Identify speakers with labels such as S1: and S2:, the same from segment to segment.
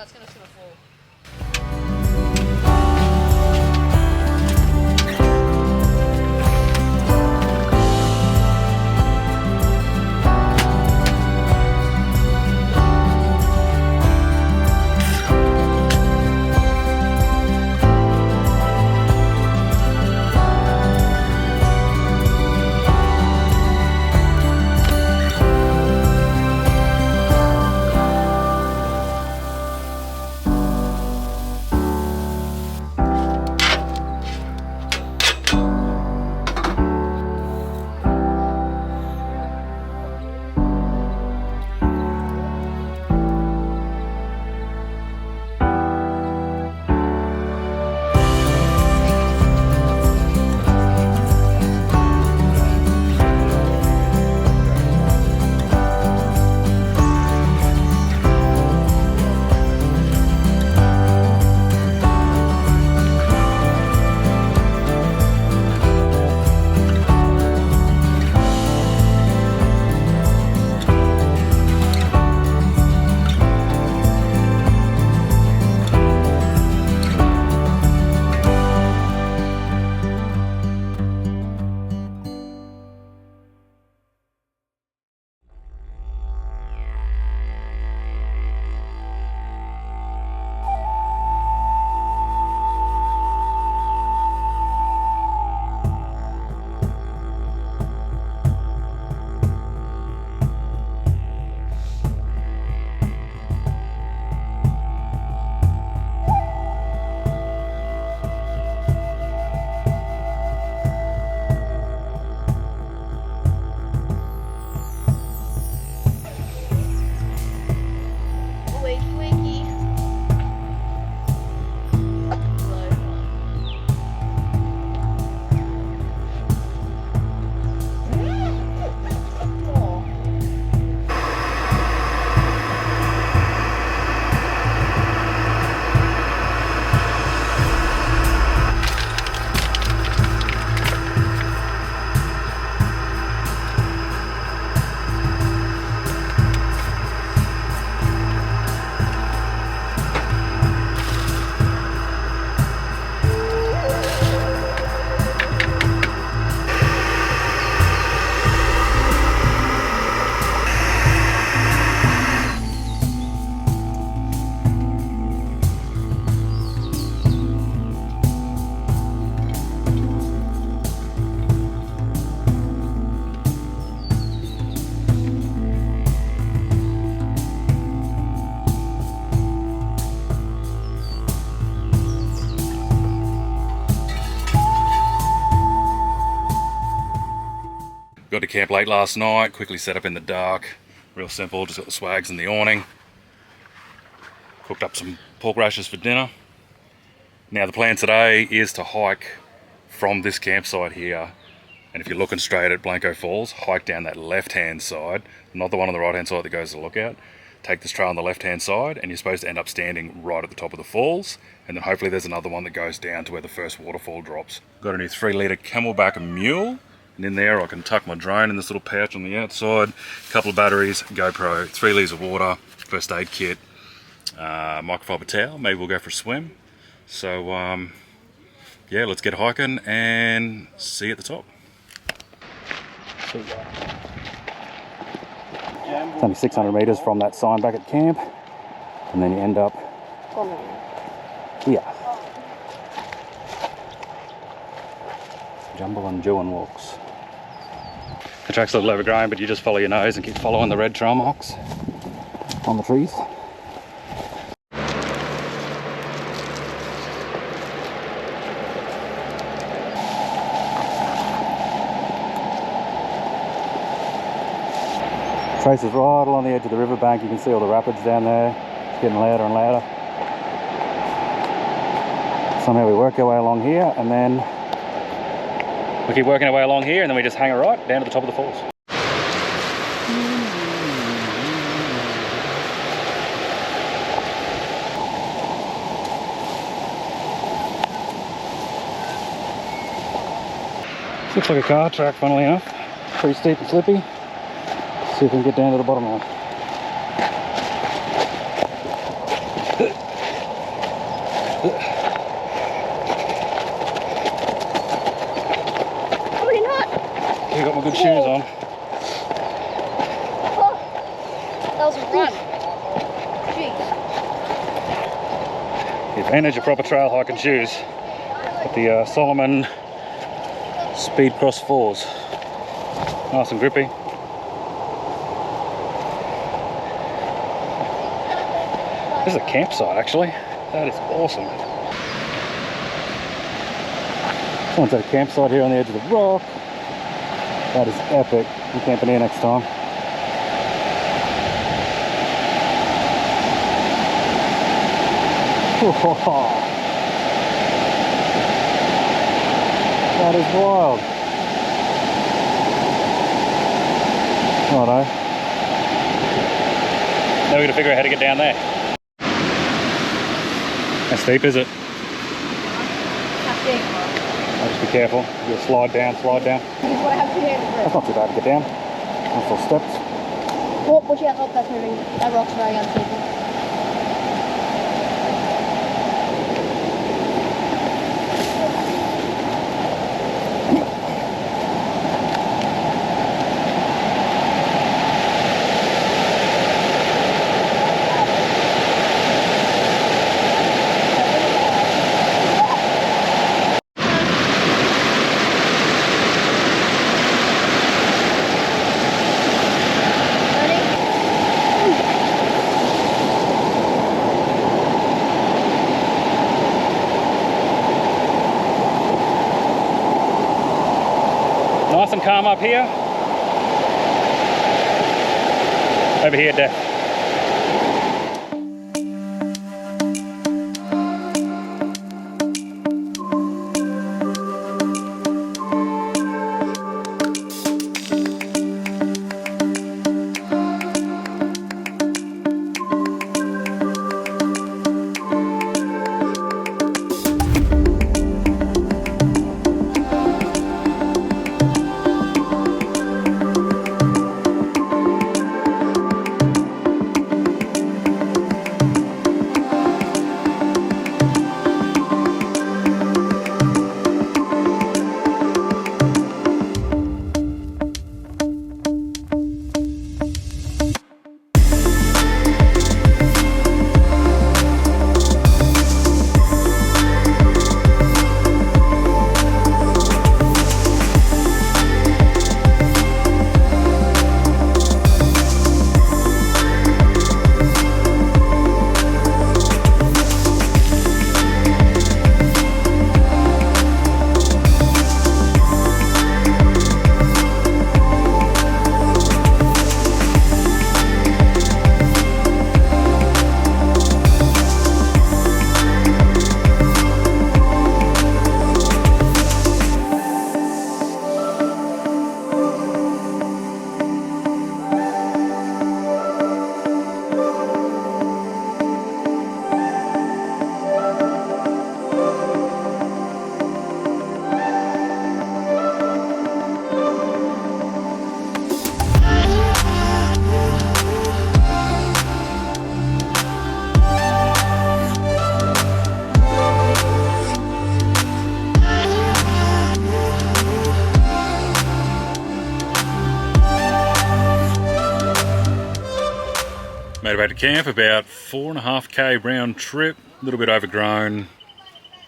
S1: that's gonna fall.
S2: Got to camp late last night, quickly set up in the dark. Real simple, just got the swags and the awning. Cooked up some pork rashers for dinner. Now the plan today is to hike from this campsite here, and if you're looking straight at Blencoe Falls, hike down that left-hand side, not the one on the right-hand side that goes to the lookout. Take this trail on the left-hand side, and you're supposed to end up standing right at the top of the falls, and then hopefully there's another one that goes down to where the first waterfall drops. Got a new 3-litre Camelback mule. And in there I can tuck my drone in this little pouch on the outside, a couple of batteries, GoPro, 3 litres of water, first aid kit, microfiber towel, maybe we'll go for a swim. So yeah, let's get hiking and see you at the top. It's only 600 metres from that sign back at camp, and then you end up here. Jumble and Jewin walks. The track's a little overgrown, but you just follow your nose and keep following the red trail marks on the trees. Trace is right along the edge of the riverbank. You can see all the rapids down there. It's getting louder and louder. Somehow we work our way along here, and then we keep working our way along here, and then we just hang a right down to the top of the falls. This looks like a car track, funnily enough. Pretty steep and slippy. See if we can get down to the bottom line.
S1: Probably not.
S2: You got my good shoes on.
S1: Oh, that was a run. Jeez.
S2: The advantage of proper trail hiking shoes with the Solomon Speed Cross 4s. Nice and grippy. This is a campsite actually. That is awesome. Someone's at a campsite here on the edge of the rock. That is epic. I'm camping here next time. That is wild. Righto. Now we're going to figure out how to get down there. How steep is it? I'll just be careful. You'll slide down, slide down. That's not too bad to get down. Nice little steps.
S1: Oh, watch out, oh, that's moving. That rock's very unstable.
S2: Nice and calm up here. Over here, Def. Made it back to camp, about 4.5k round trip, a little bit overgrown.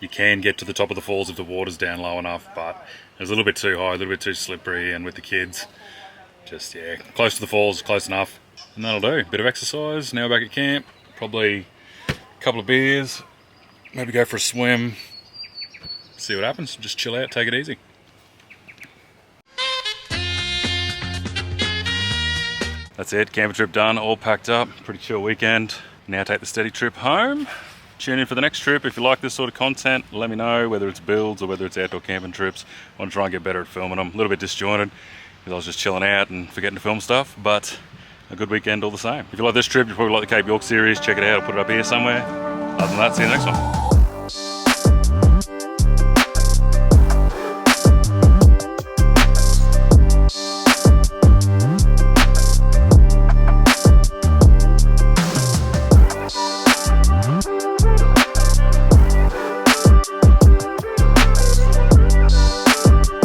S2: You can get to the top of the falls if the water's down low enough, but it was a little bit too high, a little bit too slippery, and with the kids, just, yeah, close to the falls, close enough, and that'll do. Bit of exercise, now back at camp, probably a couple of beers, maybe go for a swim, see what happens, just chill out, take it easy. That's it, camping trip done, all packed up, pretty chill weekend. Now take the steady trip home. Tune in for the next trip. If you like this sort of content, let me know, whether it's builds or whether it's outdoor camping trips. I want to try and get better at filming them. A little bit disjointed because I was just chilling out and forgetting to film stuff, but a good weekend all the same. If you like this trip, you probably like the Cape York series, check it out, I'll put it up here somewhere. Other than that, see you next one.